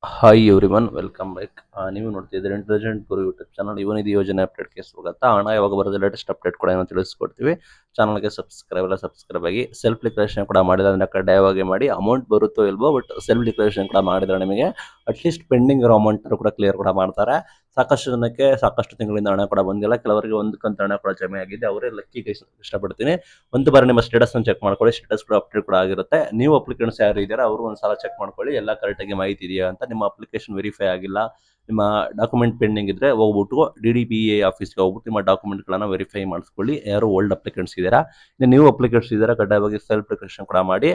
Hi everyone welcome back. ನೀವು ನೋಡ್ತಿದ್ದೀರಿ intelligent ಗುರು YouTube channel. ಇವನಿದು ಯೋಜನೆ ಅಪ್ಡೇಟ್ಗೆ ಸ್ವಾಗತ. ಹಣ ಯಾವಾಗ ಬರೋದು ಲೇಟೆಸ್ಟ್ ಅಪ್ಡೇಟ್ ಕೂಡ ಏನೋ ತಿಳಿಸ್ಕೊಡ್ತೀವಿ. ಚಾನಲ್ಗೆ ಸಬ್ಸ್ಕ್ರೈಬ್ ಆಗಿ. ಸೆಲ್ಫ್ ಡಿಕ್ಲರೇಷನ್ ಕೂಡ ಮಾಡಿದ್ರೆ ಅದನ್ನ ಕಡ್ಡಾಯವಾಗಿ ಮಾಡಿ. ಅಮೌಂಟ್ ಬರುತ್ತೋ ಇಲ್ವೋ, ಬಟ್ ಸೆಲ್ಫ್ ಡಿಕ್ಲರೇಷನ್ ಕೂಡ ಮಾಡಿದ್ರೆ ನಿಮಗೆ ಅಟ್ಲೀಸ್ಟ್ ಪೆಂಡಿಂಗ್ ಇರೋ ಅಮೌಂಟ್ ಕೂಡ ಕ್ಲಿಯರ್ ಕೂಡ ಮಾಡ್ತಾರೆ. ಸಾಕಷ್ಟು ಜನಕ್ಕೆ ಸಾಕಷ್ಟು ತಿಂಗಳಿಂದ ಹಣ ಕೂಡ ಬಂದಿಲ್ಲ. ಕೆಲವರಿಗೆ ಒಂದು ಕಂತು ಹಣ ಕೂಡ ಜಮೆ ಆಗಿದೆ. ಅವರೇ ಲಕ್ಕಿಗೆ ಇಷ್ಟಪಡ್ತೀನಿ. ಒಂದು ಬಾರಿ ನಿಮ್ಮ ಸ್ಟೇಟಸ್ ಅನ್ನು ಚೆಕ್ ಮಾಡ್ಕೊಳ್ಳಿ. ಸ್ಟೇಟಸ್ ಕೂಡ ಅಪ್ಡೇಟ್ ಕೂಡ ಆಗಿರುತ್ತೆ. ನೀವು ಅಪ್ಲಿಕೆಂಟ್ಸ್ ಯಾರು ಇದ್ದಾರೆ ಅವರು ಒಂದ್ಸಲ ಚೆಕ್ ಮಾಡ್ಕೊಳ್ಳಿ, ಎಲ್ಲ ಕರೆಕ್ಟಾಗಿ ಮಾಹಿತಿ ಇದೆಯಾ ಅಂತ. ನಿಮ್ಮ ಅಪ್ಲಿಕೇಶನ್ ವೆರಿಫೈ ಆಗಿಲ್ಲ, ನಿಮ್ಮ ಡಾಕ್ಯುಮೆಂಟ್ ಪೆಂಡಿಂಗ್ ಇದ್ರೆ ಹೋಗ್ಬಿಟ್ಟು DDPA ಆಫೀಸ್ಗೆ ಹೋಗ್ಬಿಟ್ಟು ನಿಮ್ಮ ಡಾಕ್ಯುಮೆಂಟ್ಗಳನ್ನ ವೆರಿಫೈ ಮಾಡಿಸ್ಕೊಳ್ಳಿ. ಯಾರು ಓಲ್ಡ್ ಅಪ್ಲಿಕೆಂಟ್ಸ್ ಇದ್ದೀರಾ, ನೀವು ಅಪ್ಲಿಕೆಂಟ್ಸ್ ಇದ್ದೀರಾ, ಕಡ್ಡಾಯವಾಗಿ ಸೆಲ್ಫ್ ಡಿಕ್ಲರೇಷನ್ ಕೂಡ ಮಾಡಿ.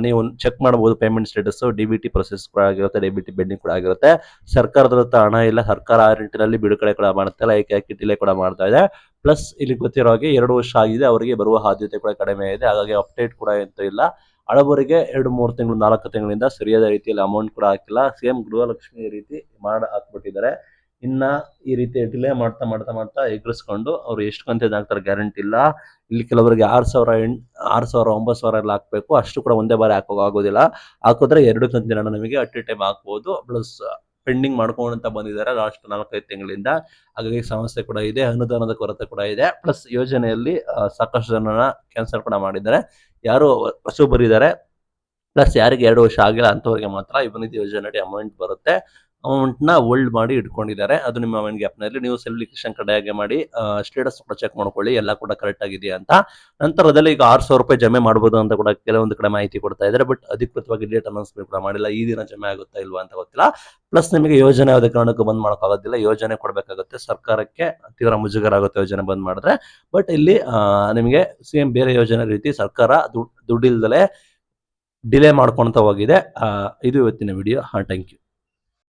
ನೀವು ಚೆಕ್ ಮಾಡಬಹುದು ಪೇಮೆಂಟ್ ಸ್ಟೇಟಸ್. DBT ಪ್ರೊಸೆಸ್ ಕೂಡ ಆಗಿರುತ್ತೆ, DBT ಪೆಂಡಿಂಗ್ ಕೂಡ ಆಗಿರುತ್ತೆ. ಸರ್ಕಾರದ ಹತ್ರ ಹಣ ಇಲ್ಲ, ಸರ್ಕಾರ ಆ ನಿಟ್ಟಿನಲ್ಲಿ ಬಿಡುಗಡೆ ಕೂಡ ಮಾಡ್ತಾ ಇಲ್ಲ, ಏಕಾಏಕಿ ಡಿಲೇ ಕೂಡ ಮಾಡ್ತಾ ಇದೆ. ಪ್ಲಸ್ ಇಲ್ಲಿ ಗೊತ್ತಿರೋ ಹಾಗೆ 2 ವರ್ಷ ಆಗಿದೆ, ಅವರಿಗೆ ಬರುವ ಆದ್ಯತೆ ಕೂಡ ಕಡಿಮೆ ಇದೆ. ಹಾಗಾಗಿ ಅಪ್ಡೇಟ್ ಕೂಡ ಎಂತ ಇಲ್ಲ. ಹಳಬರಿಗೆ 2-3 ತಿಂಗಳು 4 ತಿಂಗಳಿಂದ ಸರಿಯಾದ ರೀತಿಯಲ್ಲಿ ಅಮೌಂಟ್ ಕೂಡ ಹಾಕಿಲ್ಲ. ಸೇಮ್ ಗೃಹಲಕ್ಷ್ಮಿ ರೀತಿ ಮಾಡಿ ಹಾಕ್ಬಿಟ್ಟಿದ್ದಾರೆ. ಇನ್ನ ಈ ರೀತಿ ಡಿಲೇ ಮಾಡ್ತಾ ಮಾಡ್ತಾ ಮಾಡ್ತಾ ಎಗ್ರಿಸ್ಕೊಂಡು ಅವ್ರು ಎಷ್ಟು ಕಂತು ಹಾಕ್ತಾರೆ ಗ್ಯಾರಂಟಿ ಇಲ್ಲ. ಇಲ್ಲಿ ಕೆಲವರಿಗೆ 6,000 9,000 ಎಲ್ಲ ಹಾಕ್ಬೇಕು. ಅಷ್ಟು ಕೂಡ ಒಂದೇ ಬಾರಿ ಆಗೋದಿಲ್ಲ. ಹಾಕಿದ್ರೆ 2 ಕಂತಿನ ನಮಗೆ ಅಟ್ ಎ ಟೈಮ್ ಹಾಕ್ಬೋದು. ಪ್ಲಸ್ ಪೆಂಡಿಂಗ್ ಮಾಡ್ಕೊಂತ ಬಂದಿದ್ದಾರೆ ಲಾಸ್ಟ್ 4-5 ತಿಂಗಳಿಂದ. ಹಾಗಾಗಿ ಸಮಸ್ಯೆ ಕೂಡ ಇದೆ, ಅನುದಾನದ ಕೊರತೆ ಕೂಡ ಇದೆ. ಪ್ಲಸ್ ಯೋಜನೆಯಲ್ಲಿ ಸಾಕಷ್ಟು ಜನನ ಕ್ಯಾನ್ಸಲ್ ಕೂಡ ಮಾಡಿದ್ದಾರೆ. ಯಾರು ಹೊಸಬರಿದ್ದಾರೆ, ಪ್ಲಸ್ ಯಾರಿಗೆ 2 ವರ್ಷ ಆಗಿಲ್ಲ ಅಂಥವ್ರಿಗೆ ಮಾತ್ರ ಇವನಿದು ಯೋಜನೆ ಅಮೌಂಟ್ ಬರುತ್ತೆ. ಅಮೌಂಟ್ನ ಹೋಲ್ಡ್ ಮಾಡಿ ಇಟ್ಕೊಂಡಿದ್ದಾರೆ. ಅದು ನಿಮ್ಮ ಮೈಂಡ್ ಗ್ಯಾಪ್ನಲ್ಲಿ ನೀವು ಸೆಲ್ಫ್ ಡಿಕ್ಲರೇಷನ್ ಕಡ್ಡಾಯವಾಗಿ ಮಾಡಿ. ಸ್ಟೇಟಸ್ ಕೂಡ ಚೆಕ್ ಮಾಡ್ಕೊಳ್ಳಿ, ಎಲ್ಲ ಕೂಡ ಕರೆಕ್ಟ್ ಆಗಿದೆಯಾ ಅಂತ. ನಂತರದಲ್ಲಿ ಈಗ 6,000 ರೂಪಾಯಿ ಜಮೆ ಮಾಡ್ಬೋದು ಅಂತ ಕೂಡ ಕೆಲವೊಂದು ಕಡೆ ಮಾಹಿತಿ ಕೊಡ್ತಾ ಇದ್ದಾರೆ. ಬಟ್ ಅಧಿಕೃತವಾಗಿ ಡೇಟ್ ಅನೌನ್ಸ್ಮೆಂಟ್ ಕೂಡ ಮಾಡಿಲ್ಲ. ಈ ದಿನ ಜಮೆ ಆಗುತ್ತಾ ಇಲ್ವಾ ಅಂತ ಗೊತ್ತಿಲ್ಲ. ಪ್ಲಸ್ ನಿಮಗೆ ಯೋಜನೆ ಯಾವುದೇ ಕಾರಣಕ್ಕೂ ಬಂದ್ ಮಾಡೋಕ್ಕಾಗೋದಿಲ್ಲ. ಯೋಜನೆ ಕೊಡಬೇಕಾಗುತ್ತೆ ಸರ್ಕಾರಕ್ಕೆ. ತೀವ್ರ ಮುಜುಗರ ಆಗುತ್ತೆ ಯೋಜನೆ ಬಂದ್ ಮಾಡಿದ್ರೆ. ಬಟ್ ಇಲ್ಲಿ ನಿಮಗೆ ಸೇಮ್ ಬೇರೆ ಯೋಜನೆ ರೀತಿ ಸರ್ಕಾರ ದುಡ್ಡಿಲ್ದಲೆ ಡಿಲೇ ಮಾಡ್ಕೊಳ್ತಾ ಹೋಗಿದೆ. ಇದು ಇವತ್ತಿನ ವಿಡಿಯೋ. Thank you.